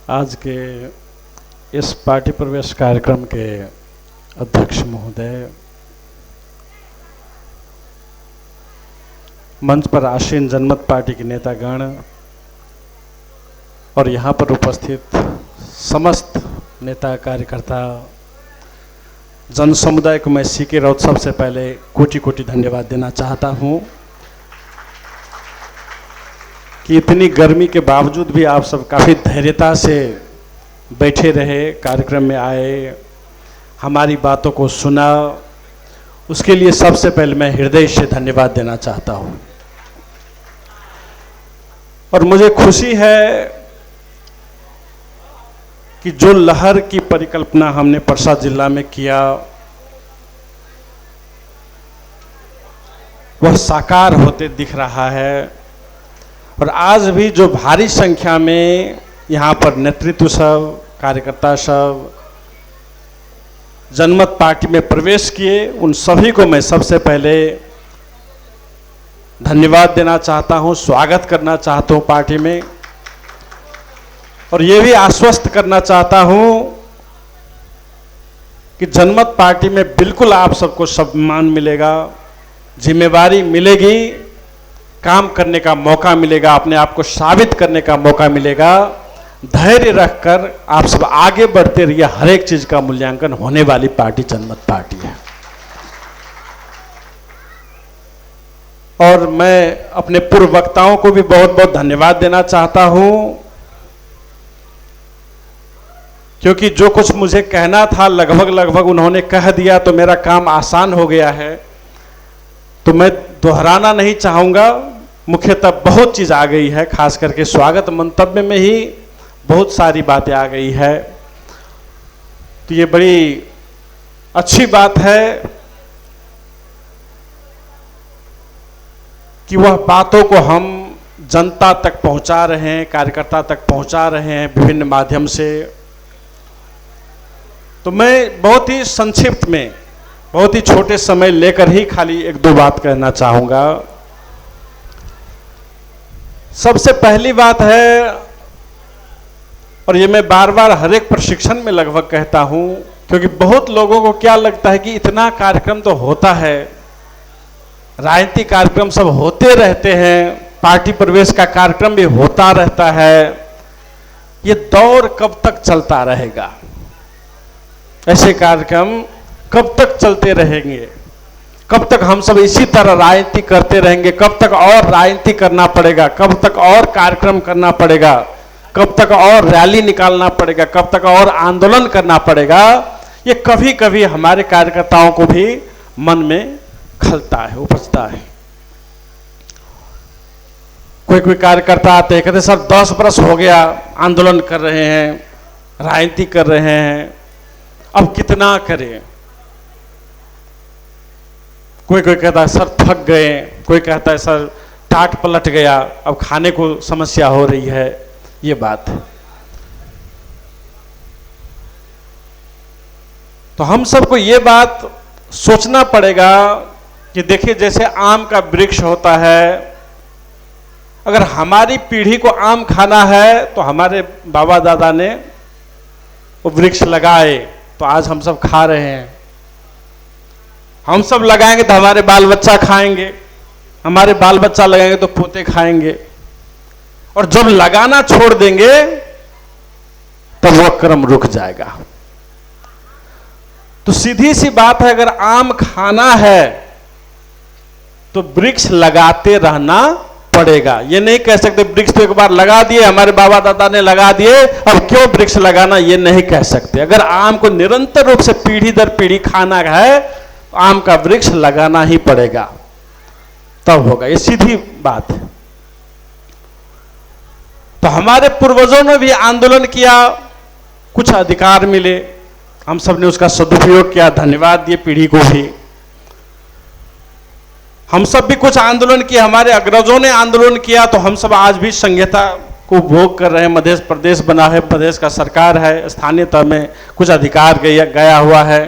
आज के इस पार्टी प्रवेश कार्यक्रम के अध्यक्ष महोदय, मंच पर आसीन जनमत पार्टी के नेतागण और यहाँ पर उपस्थित समस्त नेता कार्यकर्ता जन समुदाय को मैं सीके राउत सबसे पहले कोटि कोटि धन्यवाद देना चाहता हूँ कि इतनी गर्मी के बावजूद भी आप सब काफ़ी धैर्यता से बैठे रहे, कार्यक्रम में आए, हमारी बातों को सुना। उसके लिए सबसे पहले मैं हृदय से धन्यवाद देना चाहता हूँ। और मुझे खुशी है कि जो लहर की परिकल्पना हमने परसा जिला में किया वह साकार होते दिख रहा है। और आज भी जो भारी संख्या में यहाँ पर नेतृत्व सब, कार्यकर्ता सब जनमत पार्टी में प्रवेश किए, उन सभी को मैं सबसे पहले धन्यवाद देना चाहता हूँ, स्वागत करना चाहता हूँ पार्टी में। और ये भी आश्वस्त करना चाहता हूँ कि जनमत पार्टी में बिल्कुल आप सबको सम्मान मिलेगा, जिम्मेवारी मिलेगी, काम करने का मौका मिलेगा, अपने आप को साबित करने का मौका मिलेगा। धैर्य रखकर आप सब आगे बढ़ते रहिए। हर एक चीज का मूल्यांकन होने वाली पार्टी जनमत पार्टी है। और मैं अपने पूर्व वक्ताओं को भी बहुत बहुत धन्यवाद देना चाहता हूं, क्योंकि जो कुछ मुझे कहना था लगभग उन्होंने कह दिया, तो मेरा काम आसान हो गया है। तो मैं दोहराना नहीं चाहूँगा। मुख्यतः बहुत चीज़ आ गई है, खास करके स्वागत मंतव्य में ही बहुत सारी बातें आ गई है। तो ये बड़ी अच्छी बात है कि वह बातों को हम जनता तक पहुंचा रहे हैं, कार्यकर्ता तक पहुंचा रहे हैं विभिन्न माध्यम से। तो मैं बहुत ही संक्षिप्त में, बहुत ही छोटे समय लेकर ही खाली एक दो बात कहना चाहूँगा। सबसे पहली बात है, और ये मैं बार बार हर एक प्रशिक्षण में लगभग कहता हूँ, क्योंकि बहुत लोगों को क्या लगता है कि इतना कार्यक्रम तो होता है, राजनीतिक कार्यक्रम सब होते रहते हैं, पार्टी प्रवेश का कार्यक्रम भी होता रहता है, ये दौर कब तक चलता रहेगा? ऐसे कार्यक्रम कब तक चलते रहेंगे? कब तक हम सब इसी तरह राजनीति करते रहेंगे? कब तक और राजनीति करना पड़ेगा? कब तक और कार्यक्रम करना पड़ेगा? कब तक और रैली निकालना पड़ेगा? कब तक और आंदोलन करना पड़ेगा? ये कभी कभी हमारे कार्यकर्ताओं को भी मन में खलता है, उपजता है। कोई कार्यकर्ता आते हैं, कहते सर 10 बरस हो गया आंदोलन कर रहे हैं, राजनीति कर रहे हैं, अब कितना करें? कोई कहता है सर थक गए, कोई कहता है सर टाट पलट गया, अब खाने को समस्या हो रही है। ये बात है। तो हम सबको ये बात सोचना पड़ेगा कि देखिए, जैसे आम का वृक्ष होता है, अगर हमारी पीढ़ी को आम खाना है तो हमारे बाबा दादा ने वो वृक्ष लगाए, तो आज हम सब खा रहे हैं। हम सब लगाएंगे तो हमारे बाल बच्चा खाएंगे, हमारे बाल बच्चा लगाएंगे तो पोते खाएंगे। और जब लगाना छोड़ देंगे तब वह क्रम रुक जाएगा। तो सीधी सी बात है, अगर आम खाना है तो वृक्ष लगाते रहना पड़ेगा। ये नहीं कह सकते वृक्ष तो एक बार लगा दिए, हमारे बाबा दादा ने लगा दिए, अब क्यों वृक्ष लगाना, ये नहीं कह सकते। अगर आम को निरंतर रूप से पीढ़ी दर पीढ़ी खाना है तो आम का वृक्ष लगाना ही पड़ेगा, तब होगा। ये सीधी बात है। तो हमारे पूर्वजों ने भी आंदोलन किया, कुछ अधिकार मिले, हम सब ने उसका सदुपयोग किया, धन्यवाद दिए पीढ़ी को भी। हम सब भी कुछ आंदोलन किए, हमारे अग्रजों ने आंदोलन किया, तो हम सब आज भी संहिता को भोग कर रहे हैं। मध्य प्रदेश बना है, प्रदेश का सरकार है, स्थानीय तह में कुछ अधिकार गया हुआ है,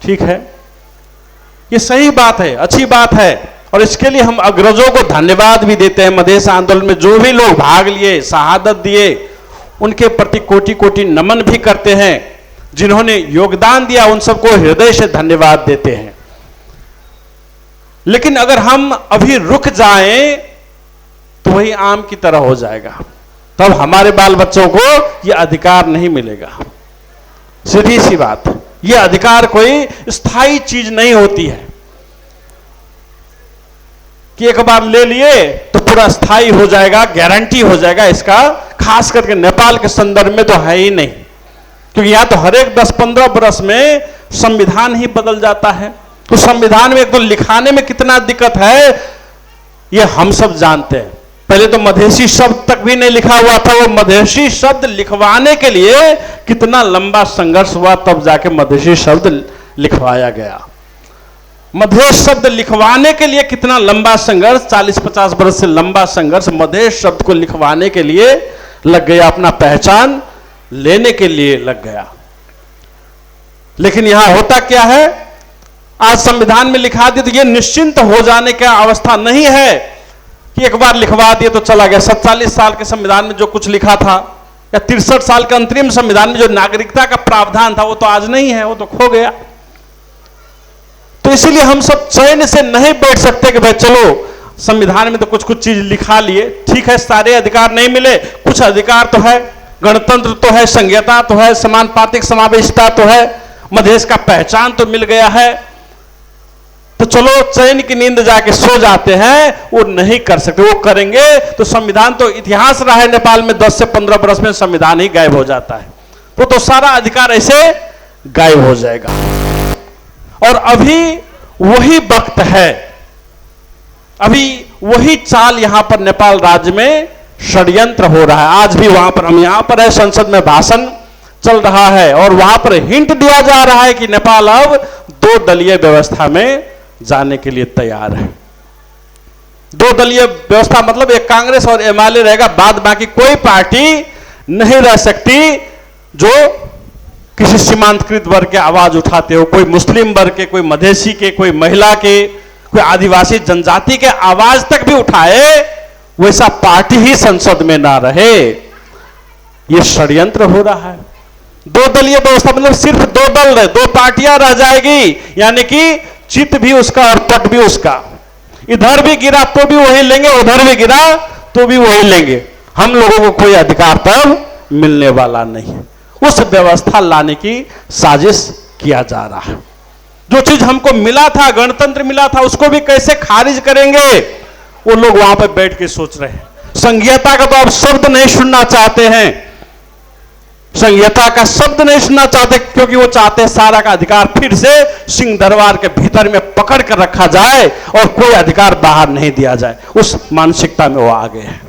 ठीक है, ये सही बात है, अच्छी बात है। और इसके लिए हम अग्रजों को धन्यवाद भी देते हैं। मधेश आंदोलन में जो भी लोग भाग लिए, शहादत दिए, उनके प्रति कोटि कोटि नमन भी करते हैं। जिन्होंने योगदान दिया उन सबको हृदय से धन्यवाद देते हैं। लेकिन अगर हम अभी रुक जाएं तो वही आम की तरह हो जाएगा, तब हमारे बाल बच्चों को यह अधिकार नहीं मिलेगा। सीधी सी बात, यह अधिकार कोई स्थायी चीज नहीं होती है कि एक बार ले लिए तो पूरा स्थायी हो जाएगा, गारंटी हो जाएगा। इसका खास करके नेपाल के संदर्भ में तो है ही नहीं, क्योंकि यहां तो हर एक 10-15 वर्ष में संविधान ही बदल जाता है। तो संविधान में एक तो लिखाने में कितना दिक्कत है यह हम सब जानते हैं। पहले तो मधेसी शब्द तक भी नहीं लिखा हुआ था, वो मधेसी शब्द लिखवाने के लिए कितना लंबा संघर्ष हुआ, तब जाके मधेसी शब्द लिखवाया गया। मधेश शब्द लिखवाने के लिए कितना लंबा संघर्ष, 40-50 वर्ष से लंबा संघर्ष मधेश शब्द को लिखवाने के लिए लग गया, अपना पहचान लेने के लिए लग गया। लेकिन यहां होता क्या है, आज संविधान में लिखा दिया तो यह निश्चिंत हो जाने की अवस्था नहीं है कि एक बार लिखवा दिए तो चला गया। 47 साल के संविधान में जो कुछ लिखा था, या 63 साल के अंतरिम संविधान में जो नागरिकता का प्रावधान था, वो तो आज नहीं है, वो तो खो गया। तो इसीलिए हम सब चैन से नहीं बैठ सकते कि भाई चलो संविधान में तो कुछ कुछ चीज लिखा लिए, ठीक है, सारे अधिकार नहीं मिले, कुछ अधिकार तो है, गणतंत्र तो है, संघीयता तो है, समानुपातिक समावेशिता तो है, मधेश का पहचान तो मिल गया है, तो चलो चैन की नींद जाके सो जाते हैं। वो नहीं कर सकते। वो करेंगे तो संविधान तो इतिहास रहा है नेपाल में 10 से 15 वर्ष में संविधान ही गायब हो जाता है, तो सारा अधिकार ऐसे गायब हो जाएगा। और अभी वही वक्त है, अभी वही चाल यहां पर नेपाल राज्य में षड्यंत्र हो रहा है। आज भी वहां पर, हम यहां पर है, संसद में भाषण चल रहा है और वहां पर हिंट दिया जा रहा है कि नेपाल अब 2 दलीय व्यवस्था में जाने के लिए तैयार है। 2 दलीय व्यवस्था मतलब एक कांग्रेस और एमआलए रहेगा, बाद बाकी कोई पार्टी नहीं रह सकती जो किसी सीमांतकृत वर्ग के आवाज उठाते हो, कोई मुस्लिम वर्ग के, कोई मधेसी के, कोई महिला के, कोई आदिवासी जनजाति के आवाज तक भी उठाए, वैसा पार्टी ही संसद में ना रहे। यह षड्यंत्र हो रहा है। 2 दलीय व्यवस्था मतलब सिर्फ 2 दल रहे, 2 पार्टियां रह जाएगी, यानी कि चित भी उसका और पट भी उसका। इधर भी गिरा तो भी वही लेंगे, उधर भी गिरा तो भी वही लेंगे। हम लोगों को कोई अधिकार तब मिलने वाला नहीं। उस व्यवस्था लाने की साजिश किया जा रहा है। जो चीज हमको मिला था, गणतंत्र मिला था, उसको भी कैसे खारिज करेंगे, वो लोग वहां पर बैठ के सोच रहे हैं। संघीयता का तो अब शब्द नहीं सुनना चाहते हैं, संघीयता का शब्द नहीं सुनना चाहते, क्योंकि वो चाहते हैं सारा का अधिकार फिर से सिंह दरबार के भीतर में पकड़ कर रखा जाए और कोई अधिकार बाहर नहीं दिया जाए। उस मानसिकता में वो आ गए हैं।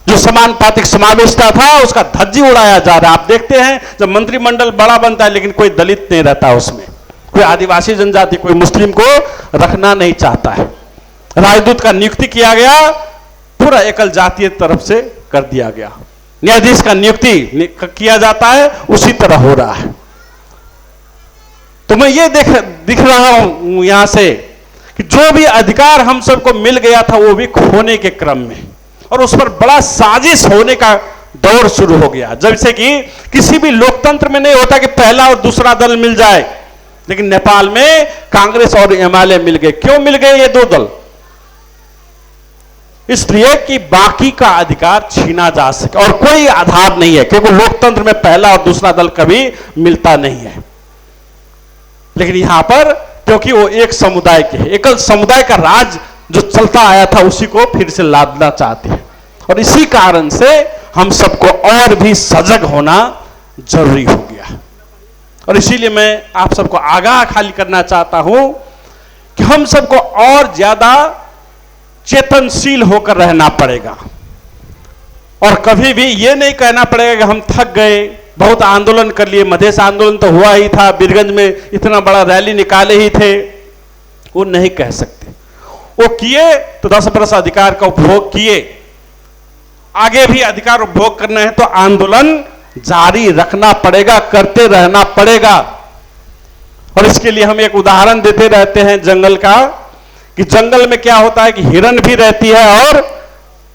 जो समानुपातिक समावेशिता था उसका धज्जी उड़ाया जा रहा है। आप देखते हैं जब मंत्रिमंडल बड़ा बनता है लेकिन कोई दलित नहीं रहता उसमें, कोई आदिवासी जनजाति, कोई मुस्लिम को रखना नहीं चाहता है। राजदूत का नियुक्ति किया गया, पूरा एकल जातीय तरफ से कर दिया गया। न्यायाधीश का नियुक्ति किया जाता है, उसी तरह हो रहा है। तो मैं ये दिख रहा हूं यहां से कि जो भी अधिकार हम सबको मिल गया था वो भी खोने के क्रम में, और उस पर बड़ा साजिश होने का दौर शुरू हो गया। जैसे कि किसी भी लोकतंत्र में नहीं होता कि पहला और दूसरा दल मिल जाए, लेकिन नेपाल में कांग्रेस और एमआलए मिल गए। क्यों मिल गए ये 2 दल? इसलिए कि बाकी का अधिकार छीना जा सके, और कोई आधार नहीं है, क्योंकि लोकतंत्र में पहला और दूसरा दल कभी मिलता नहीं है। लेकिन यहां पर क्योंकि वो एक समुदाय के, एकल समुदाय का राज जो चलता आया था उसी को फिर से लादना चाहते हैं, और इसी कारण से हम सबको और भी सजग होना जरूरी हो गया। और इसीलिए मैं आप सबको आगाह खाली करना चाहता हूं कि हम सबको और ज्यादा चेतनशील होकर रहना पड़ेगा, और कभी भी ये नहीं कहना पड़ेगा कि हम थक गए, बहुत आंदोलन कर लिए। मधेश आंदोलन तो हुआ ही था, बीरगंज में इतना बड़ा रैली निकाले ही थे, वो नहीं कह सकते। वो किए तो 10 वर्ष अधिकार का उपभोग किए, आगे भी अधिकार उपभोग करना है तो आंदोलन जारी रखना पड़ेगा, करते रहना पड़ेगा। और इसके लिए हम एक उदाहरण देते रहते हैं जंगल का, कि जंगल में क्या होता है कि हिरन भी रहती है और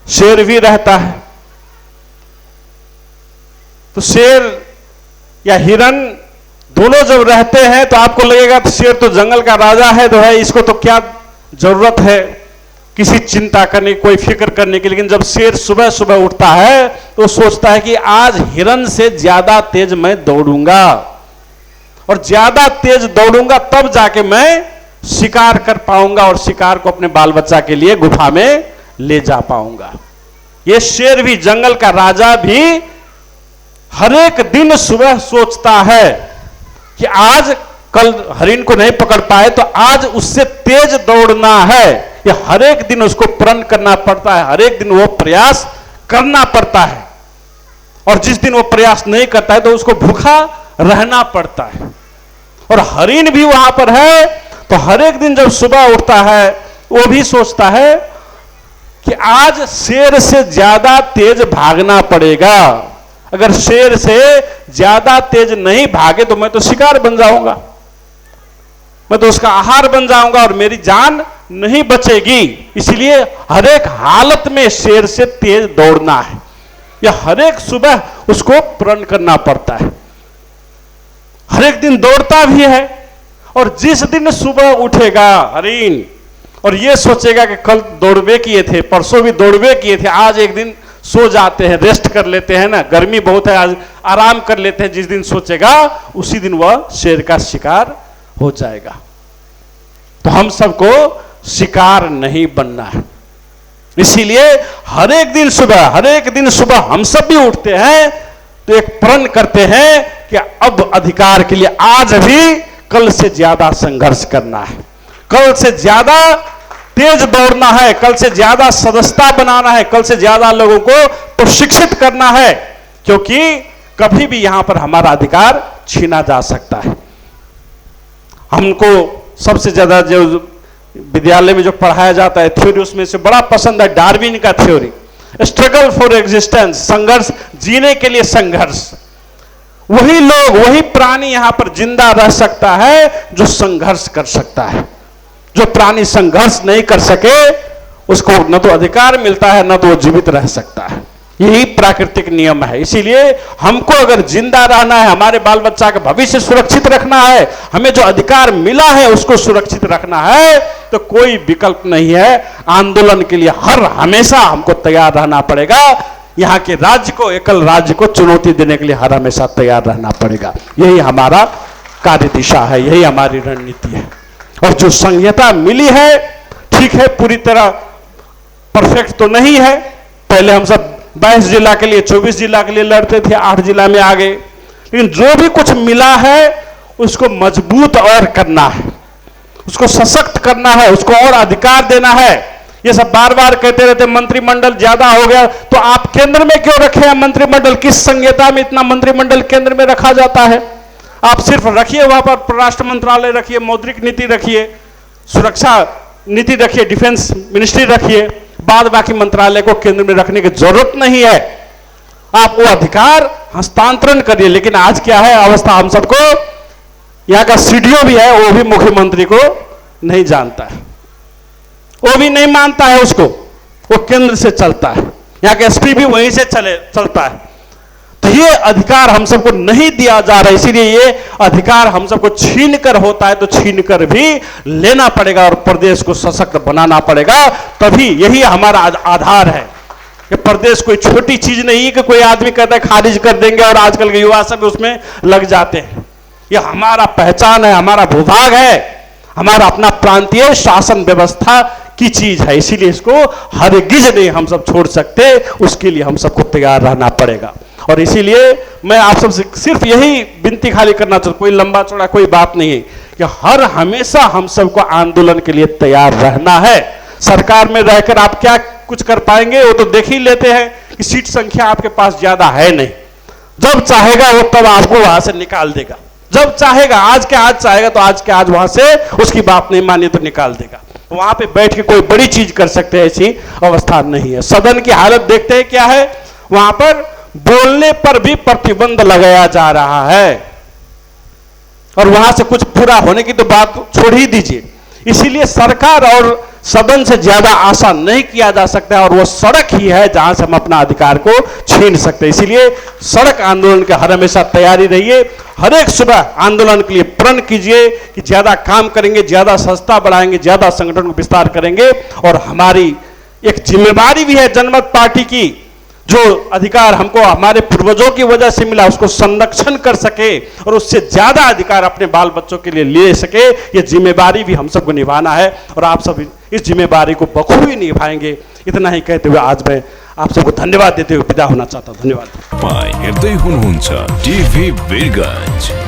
शेर भी रहता है। तो शेर या हिरन दोनों जब रहते हैं तो आपको लगेगा तो शेर तो जंगल का राजा है, तो है इसको तो क्या जरूरत है किसी चिंता करने, कोई फिक्र करने की। लेकिन जब शेर सुबह सुबह उठता है तो सोचता है कि आज हिरन से ज्यादा तेज मैं दौड़ूंगा, और ज्यादा तेज दौड़ूंगा तब जाके मैं शिकार कर पाऊंगा और शिकार को अपने बाल बच्चा के लिए गुफा में ले जा पाऊंगा। ये शेर भी, जंगल का राजा भी हर एक दिन सुबह सोचता है कि आज कल हरिण को नहीं पकड़ पाए तो आज उससे तेज दौड़ना है। ये हर एक दिन उसको प्रण करना पड़ता है, हर एक दिन वो प्रयास करना पड़ता है, और जिस दिन वो प्रयास नहीं करता है तो उसको भूखा रहना पड़ता है। और हरिण भी वहां पर है, तो हर एक दिन जब सुबह उठता है वो भी सोचता है कि आज शेर से ज्यादा तेज भागना पड़ेगा। अगर शेर से ज्यादा तेज नहीं भागे तो मैं तो शिकार बन जाऊंगा, मैं तो उसका आहार बन जाऊंगा और मेरी जान नहीं बचेगी। इसलिए हर एक हालत में शेर से तेज दौड़ना है, यह हर एक सुबह उसको प्रण करना पड़ता है। हर एक दिन दौड़ता भी है, और जिस दिन सुबह उठेगा हरिण और ये सोचेगा कि कल दौड़वे किए थे, परसों भी दौड़वे किए थे, आज एक दिन सो जाते हैं, रेस्ट कर लेते हैं ना, गर्मी बहुत है आज आराम कर लेते हैं, जिस दिन सोचेगा उसी दिन वह शेर का शिकार हो जाएगा। तो हम सबको शिकार नहीं बनना है, इसीलिए हर एक दिन सुबह हम सब भी उठते हैं तो एक प्रण करते हैं कि अब अधिकार के लिए आज भी कल से ज्यादा संघर्ष करना है, कल से ज्यादा तेज दौड़ना है, कल से ज्यादा सदस्यता बनाना है, कल से ज्यादा लोगों को प्रशिक्षित करना है, क्योंकि कभी भी यहां पर हमारा अधिकार छीना जा सकता है। हमको सबसे ज्यादा जो विद्यालय में जो पढ़ाया जाता है थ्योरी, उसमें से बड़ा पसंद है डार्विन का थ्योरी, स्ट्रगल फॉर एग्जिस्टेंस, संघर्ष, जीने के लिए संघर्ष। वही लोग, वही प्राणी यहां पर जिंदा रह सकता है जो संघर्ष कर सकता है। जो प्राणी संघर्ष नहीं कर सके उसको न तो अधिकार मिलता है न तो वो जीवित रह सकता है। यही प्राकृतिक नियम है। इसीलिए हमको अगर जिंदा रहना है, हमारे बाल बच्चा का भविष्य सुरक्षित रखना है, हमें जो अधिकार मिला है उसको सुरक्षित रखना है, तो कोई विकल्प नहीं है। आंदोलन के लिए हर हमेशा हमको तैयार रहना पड़ेगा। यहाँ के राज्य को, एकल राज्य को चुनौती देने के लिए हर हमेशा तैयार रहना पड़ेगा। यही हमारा कार्य दिशा है, यही हमारी रणनीति है। और जो संहिता मिली है, ठीक है, पूरी तरह परफेक्ट तो नहीं है। पहले हम सब 22 जिला के लिए, 24 जिला के लिए लड़ते थे, 8 जिला में आ गए, लेकिन जो भी कुछ मिला है उसको मजबूत और करना है, उसको सशक्त करना है, उसको और अधिकार देना है। ये सब बार बार कहते रहते मंत्रिमंडल ज्यादा हो गया, तो आप केंद्र में क्यों रखे हैं मंत्रिमंडल? किस संहिता में इतना मंत्रिमंडल केंद्र में रखा जाता है? आप सिर्फ रखिए वहां पर परराष्ट्र मंत्रालय रखिए, मौद्रिक नीति रखिए, सुरक्षा नीति रखिए, डिफेंस मिनिस्ट्री रखिए, बाद बाकी मंत्रालय को केंद्र में रखने की जरूरत नहीं है। आप वो अधिकार हस्तांतरण करिए। लेकिन आज क्या है अवस्था, हम सबको, यहां का सीडीओ भी है, वो भी मुख्यमंत्री को नहीं जानता है, वो भी नहीं मानता है उसको, वो केंद्र से चलता है, यहां का एसपी भी वहीं से चलता है। तो ये अधिकार हम सबको नहीं दिया जा रहा है, इसीलिए ये अधिकार हम सबको छीन कर होता है, तो छीन कर भी लेना पड़ेगा और प्रदेश को सशक्त बनाना पड़ेगा। तभी यही हमारा आधार है। ये प्रदेश कोई छोटी चीज नहीं है कि कोई आदमी कहता है खारिज कर देंगे और आजकल के युवा सब उसमें लग जाते हैं। ये हमारा पहचान है, हमारा भूभाग है, हमारा अपना प्रांतीय शासन व्यवस्था की चीज है। इसीलिए इसको हरगिज नहीं हम सब छोड़ सकते, उसके लिए हम सबको तैयार रहना पड़ेगा। और इसीलिए मैं आप सबसे सिर्फ यही विनती खाली करना चाहता हूं, कोई लंबा चौड़ा कोई बात नहीं है, कि हर हमेशा हम सबको आंदोलन के लिए तैयार रहना है। सरकार में रहकर आप क्या कुछ कर पाएंगे वो तो देख ही लेते हैं कि सीट संख्या आपके पास ज्यादा है नहीं। जब चाहेगा वो तब आपको वहां से निकाल देगा, जब चाहेगा, आज के आज चाहेगा तो आज के आज वहां से उसकी बात नहीं मानी तो निकाल देगा। वहां पे बैठ के कोई बड़ी चीज कर सकते हैं, ऐसी अवस्था नहीं है। सदन की हालत देखते हैं क्या है, वहां पर बोलने पर भी प्रतिबंध लगाया जा रहा है, और वहां से कुछ पूरा होने की तो बात छोड़ ही दीजिए। इसीलिए सरकार और सदन से ज्यादा आशा नहीं किया जा सकता है, और वो सड़क ही है जहां से हम अपना अधिकार को छीन सकते हैं। इसीलिए सड़क आंदोलन के हर हमेशा तैयारी रहिए। हर एक सुबह आंदोलन के लिए प्रण कीजिए कि ज्यादा काम करेंगे, ज्यादा सस्ता बढ़ाएंगे, ज्यादा संगठन को विस्तार करेंगे। और हमारी एक जिम्मेदारी भी है जनमत पार्टी की, जो अधिकार हमको हमारे पूर्वजों की वजह से मिला उसको संरक्षण कर सके और उससे ज्यादा अधिकार अपने बाल बच्चों के लिए ले सके। ये जिम्मेदारी भी हम सबको निभाना है, और आप सब इस जिम्मेदारी को बखूबी निभाएंगे। इतना ही कहते हुए आज मैं आप सबको धन्यवाद देते हुए विदा होना चाहता हूं। धन्यवाद। हेर्दै हुनुहुन्छ टिभी वीरगंज।